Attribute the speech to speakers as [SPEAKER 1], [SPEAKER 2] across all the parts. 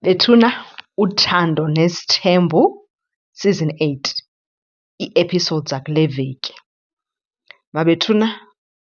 [SPEAKER 1] Bethuna uthando nesithembu season 8 ii-episodes zakule veki. Mabethuna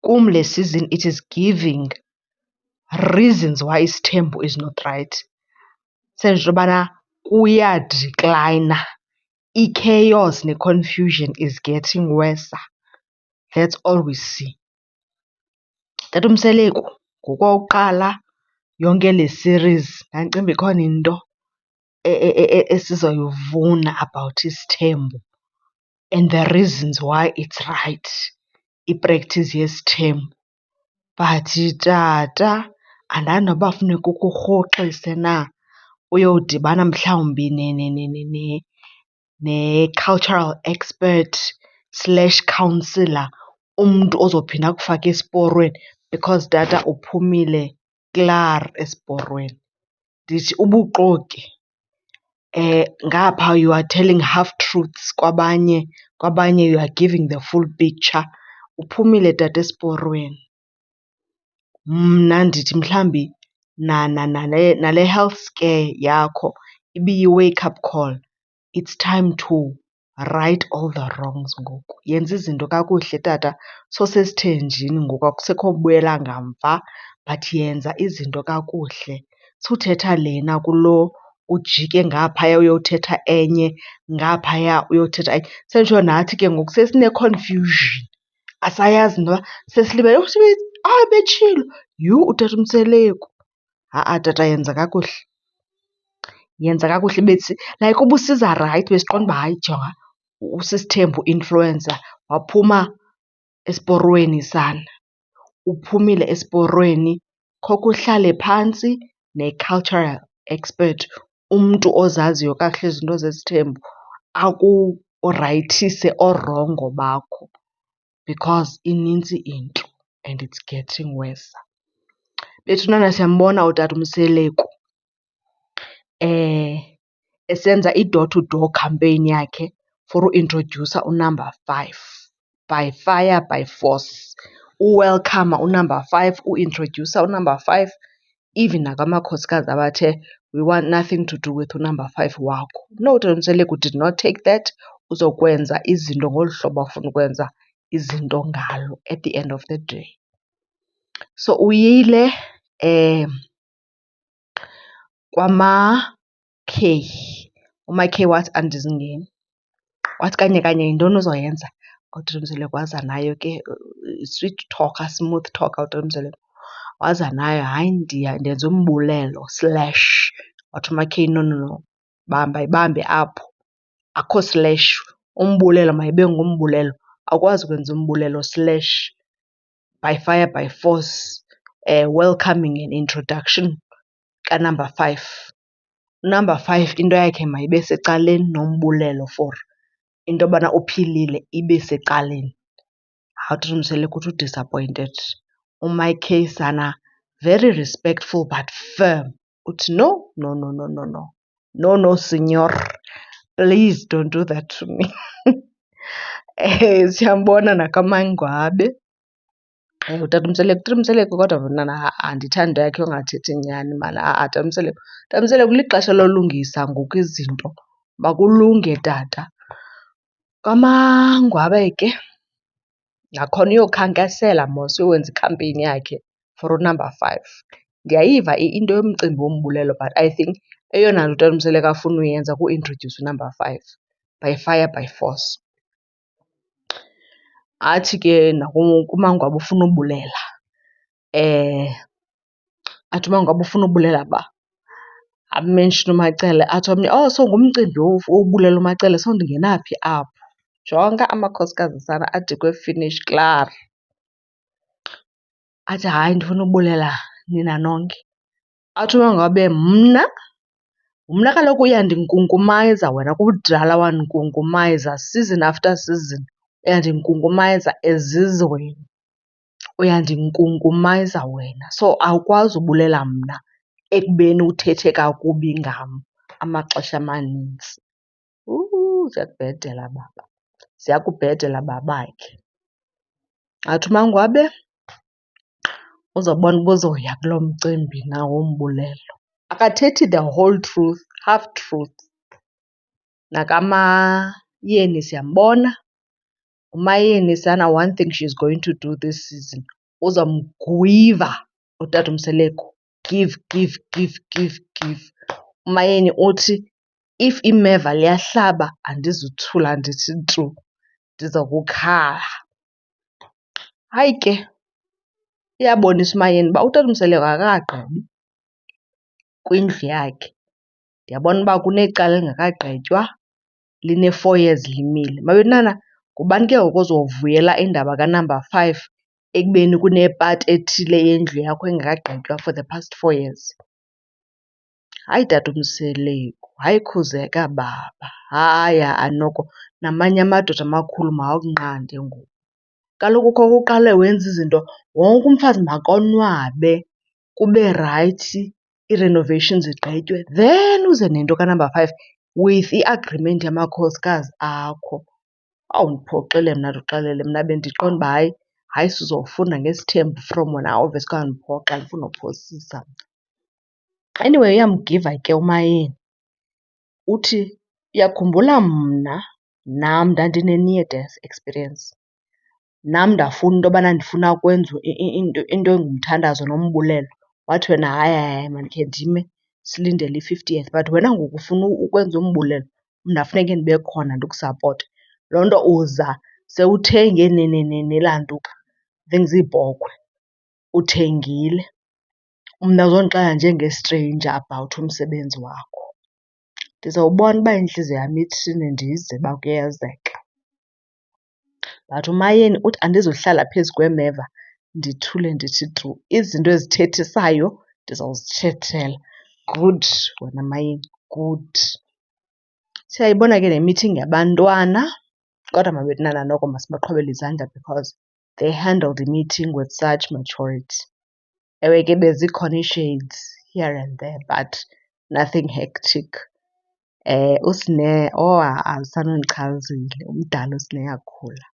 [SPEAKER 1] kum le season it is giving reasons why isithembu is not right. Senje into yobana kuyadiklayina, i-chaos ne-confusion is getting worse. That's all we see. Tata Umseleku ngokokuqala yonke le series ndandicinga uba ikhona into esizoyivuna about isithembu and the reasons why it's right, ipractice yesithembu. But tata andazi noba funeka ukhe urhoxise na uyodibana mhlawumbi ne-cultural expert / counsellor, umntu ozophinda akufake esiporweni because tata uphumile klar esiporweni. Ndithi ubuxoki ngapha you are telling half truths, kwabanye you are giving the full picture. Uphumile tata esiporweni. Mna ndithi mhlawumbi nale health scare yakho ibiyi-wake up call. It's time to right all the wrongs ngoku. Yenza izinto kakuhle tata, sosesithenjini ngoku akusekho buyela ngamva, but yenza izinto kakuhle. Suthetha lena kulo ujike ngaphaya uyothetha enye, ngaphaya uyothetha enye. Senditsho nathi ke ngoku sesine-confusion, asayazi noba sesilibele betshilo. Yhu, utata Umseleku. Ha-a tata yenza kakuhle, yenza kakuhle. Like ubusiza rayithi besiqonda uba hayi jonga uSisithembu influencer waphuma esiporweni sana. Uphumile esiporweni, khokho uhlale phantsi ne-cultural expert, umntu ozaziyo kakuhle izinto zesithembu, akurayithise orongo bakho because inintsi into and it's getting worse. Bethunana siyambona utata Umseleku esenza i-door to door campaign yakhe for uintrodyusa unumber 5 by fire by force. Uwelkhama unumber 5, uintrodyusa unumber 5, even nakwamakhosikazi abathe we want nothing to do with unumber 5 wakho. No, utata Umseleku did not take that. Uzokwenza izinto ngolu hlobo afuna ukwenza izinto ngalo at the end of the day. So uyile kwama-K. UmaK wathi andizingeni. Wathi kanye kanye yintoni uzoyenza? Utata Umseleku waza nayo ke sweet talker, smooth talker utata Umseleku. Waza nayo, hayi ndenza umbulelo / wathi umaK no, mayibambe apho, akho / umbulelo mayibe ngumbulelo. Awukwazi ukwenza umbulelo / by fire by force welcoming an introduction kanumber 5. Unumber 5 into yakhe mayibe secaleni nombulelo for into yobana uphilile ibe secaleni. Hayi utata Umseleku uthi u-disappointed. UmaK sana very respectful but firm. Uthi no, no senor, please don't do that to me. Siyambona nakaMangwabe. Utata Umseleku kodwa mna andithandi into yakhe yongathethi inyani maan. Tata Umseleku. Tata Umseleku lixesha lolungisa ngoku izinto, makulunge tata. KwaMangwabe ke nakhona uyokhankasela mos, uyokwenza ikhampeyini yakhe for unumber 5. Ndiyayiva into yomcimbi wombulelo but I think eyona nto utata Umseleku afuna uyenza kuintrodyusa unumber 5 by fire by force. Athi ke kuMangwabe ufuna ubulela. Athi uMangwabe ufuna ubulela uba amenshine uMacele, athi omnye so ngumcimbi wobulela uMacele, so ndingena phi apho? Jonga amakhosikazi sana adikwe finish klar. Athi hayi ndifuna ubulela nina nonke. Athi uMangwabe mna kaloku uyandinkunkumayiza wena, kudala wandinkunkumayiza season after season. Uyandinkunkumayiza ezizweni, uyandinkunkumayiza wena. So awukwazi ubulela mna ekubeni uthethe kakubi ngam amaxesha amanintsi. Ziyakubhedela baba, ziyakubhedela babakhe. Athi uMangwabe uzobona uba uzoya kulo mcimbi na wombulelo. akathethi the whole truth, half truth. NakaMayeni siyambona uMayeni sana, one thing she's going to do this season, uzamgwiva utata uMseleko. Give. uMayeni uthi if imeva liyahlaba andizuthula ndithi ntu, ndiza kukhala. Hayi ke iyabonisa uMayeni uba utata uMseleko akakagqibi kwindlu yakhe. Ndiyabona uba kunecala elingekagqitywa, line-4 years limile. Mabetwana, ngubani ke ngoku ozovuyela indaba ka-number 5 ekubeni kunepati ethile yendlu yakho engekagqitywa for the past 4 years? Hayi tata uMseleko, hayi khuzeka baba, hayi noko namanye amadoda amakhulu mawakunqande ngoku. Kaloku kukho uqale wenze izinto, wonke umfazi makonwabe kube rayithi, ii-renovations zigqitywe, then uze nento ka-number 5 with i-agreement yamakhosikazi akho. Awundiphoxile mna ndikuxelele, mna bendiqonda uba hayi sizofunda ngesithembu from wena. Obviously kuyandiphoxa, andifuni nophosisa. Anyway uyamgiva ke uMayeni. Uthi uyakhumbula nam ndandine-near death experience. Nam ndafuna into yobana ndifuna ukwenza into engumthandazo nombulelo. Wathi wena hayi mandikhe ndime silindele i-50th, but wena ngoku ufuna ukwenza umbulelo, mna funeke ndibe khona ndikusapote. Loo nto uza sewuthenge nelantuka, I think ziibhokhwe, uthengile. Mna uzondixelela njenge-stranger about umsebenzi wakho. Ndizawubona uba intliziyo yam ithini ndize uba kuyenzeka. But uMayeni uthi andizuhlala phezu kwemeva ndithule ndithi tru. Izinto ezithethisayo ndizawuzithethela. Good wena Mayeni, good. Siyayibona ke ne-meeting yabantwana, kodwa mabetwana noko masibaqhobele izandla because they handled the meeting with such maturity. Ewe ke bezikhona ii-shades here and there but nothing hectic. uSne sanondichazile, umdala uSne yakhula.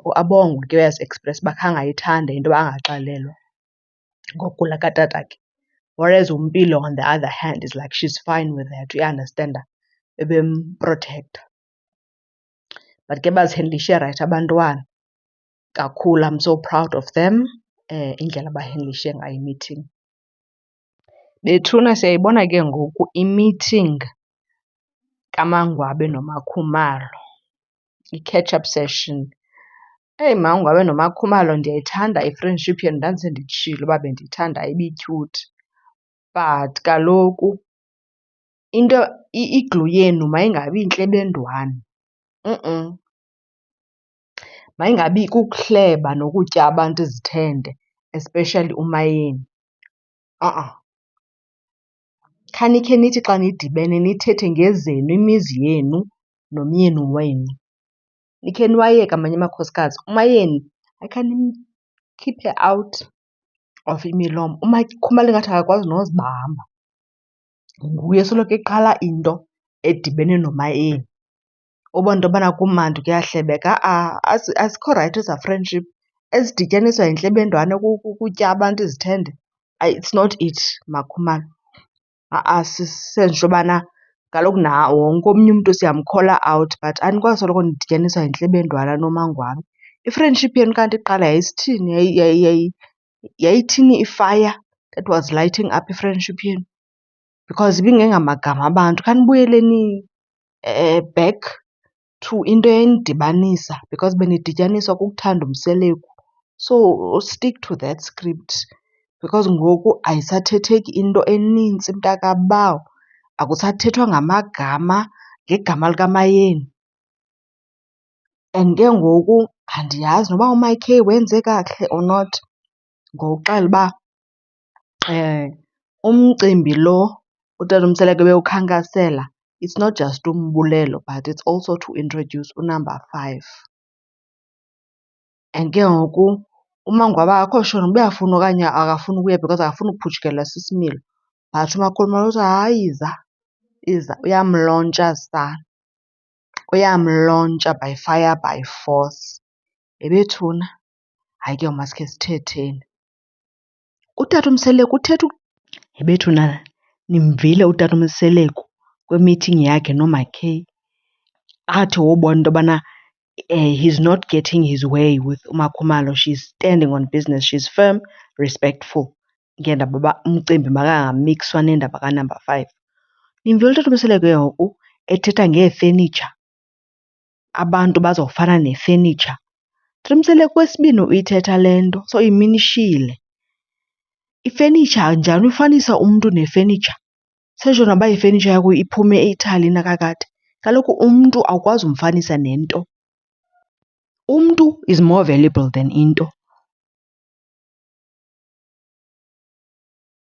[SPEAKER 1] UAbongwe ke uyasi-expressa uba khange ayithande into yoba angaxelelwa ngokugula katatakhe. Whereas uMpilo on the other hand is like she's fine with that, uyaunderstanda bebemprotektha. But ke bazihendlishe rayithi abantwana kakhulu. I'm so proud of them, indlela abahendlishe ngayo i-meeting. Bethuna siyayibona ke ngoku i-meeting kaMangwabe noMakhumalo, i-catch up session. Mangwabe noMakhumalo ndiyayithanda i-friendship yenu, ndandise nditshilo uba bendiyithanda ibityhudi. But kaloku into iglu yenu mayingabi intlebendwane. Mayingabi kukuhleba nokutya abantu izithende, especially uMayeni. Khanikhe nithi xa nidibene nithethe ngezenu, imizi yenu nomyeni wenu. Nikhe niwayeke amanye amakhosikazi. uMayeni akhe nimkhiphe out of imilomo. uMakhumalo ingathi akakwazi nozibamba. Nguye soloko eqala into edibene noMayeni. Ubone into yobana kumandi kuyahlebeka. Azikho rayithi ezaa friendship ezidityaniswa yintlebendwane, kutya abantu izithende. It's not it Makhumalo. Senze into yobana kaloku wonke omnye umntu siyamkhola out but anikwazi soloko nidityaniswa yintlebendwane noMangwabe. I-friendship yenu kanti iqala yayisithini? Yayithini i-fire that was lighting up i-friendship yenu? Because ibingengamagama abantu. Khanibuyeleni back to into eyayinidibanisa because benidityaniswa kukuthanda uMseleko. So stick to that script because ngoku ayisathetheki into enintsi mntakabawo. Akusathethwa ngamagama, ngegama likaMayeni. And ke ngoku andiyazi noba uMiK wenze kakuhle or not ngokuxela uba umcimbi lo utata uMseleko ebewukhankasela, it's not just umbulelo but it's also to introduce u-number 5. And ke ngoku uMangwabe akakho sure noba uyafuna okanye akafuni ukuya because akafuni ukuphutshukelwa sisimilo. But uMakhumalo uthi hayi iza, uyamlontsha sana. Uyamlontsha by fire by force. Bethuna hayi ke masikhe sithetheni. Utata uMseleko uthetha Yebethuna nimvile utata uMseleko kwi-meeting yakhe noMackay athi wobona into yobana he's not getting his way with uMakhumalo. She's standing on business. She's firm, respectful. Ngeendaba uba umcimbi makangamikswa neendaba ka-number 5. Nimvile utata uMseleko ke ngoku ethetha ngeefenitsha, abantu bazofana nefenitsha. Tata uMseleko okwesibini uyithetha le nto so iminishile. Ifenitsha njani ufanisa umntu nefenitsha? Setsho noba ifenitsha yakho iphume e-Italy nakakade. Kaloku umntu awukwazi umfanisa nento. Umntu is more valuable than into.